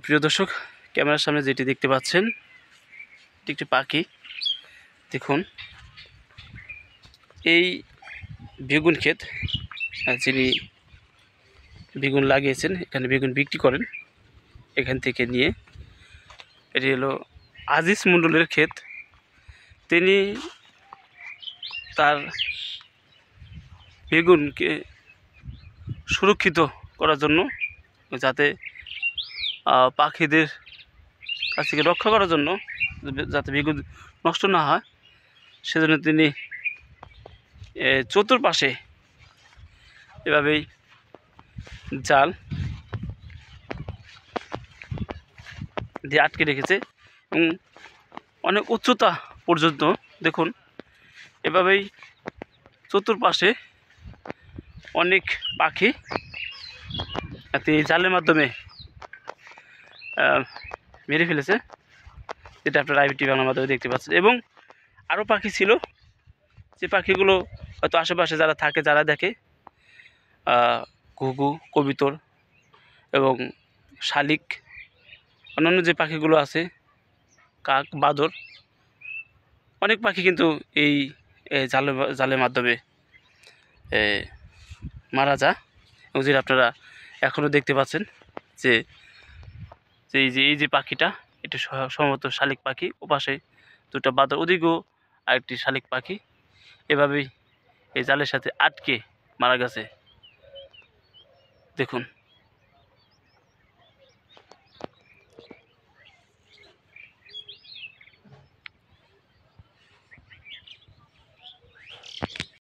প্রিয় দর্শক, ক্যামেরার সামনে যেটি দেখতে পাচ্ছেন এটি একটি পাখি। দেখুন, এই বেগুন ক্ষেত, যিনি বেগুন লাগিয়েছেন, এখানে বেগুন বিক্রি করেন। এখান থেকে নিয়ে এটি হলো আজিজ মণ্ডলের ক্ষেত। তিনি তার বেগুনকে সুরক্ষিত করার জন্য, যাতে পাখিদের কাছ থেকে রক্ষা করার জন্য, যাতে বেগুন নষ্ট না হয়, সেজন্য তিনি চতুর্পাশে এভাবেই জাল দিয়ে আটকে রেখেছে এবং অনেক উচ্চতা পর্যন্ত দেখুন এভাবেই চতুর্পাশে অনেক পাখি তিনি জালের মাধ্যমে মেরে ফেলেছে, যেটা আপনারা IBT বাংলার মাধ্যমে দেখতে পাচ্ছেন। এবং আরও পাখি ছিল, যে পাখিগুলো হয়তো আশেপাশে যারা থাকে, যারা দেখে, ঘুঘু, কবিতর এবং শালিক, অন্যান্য যে পাখিগুলো আছে, কাক, বাদর, অনেক পাখি কিন্তু এই জালের মাধ্যমে মারা যায়। এবং যেটা আপনারা এখনও দেখতে পাচ্ছেন যে এই যে পাখিটা, এটা সম্ভবত শালিক পাখি। ওপাশে দুটো বাদর, ওদিকেও আরেকটি শালিক পাখি। এভাবেই এই জালের সাথে আটকে মারা গেছে। দেখুন।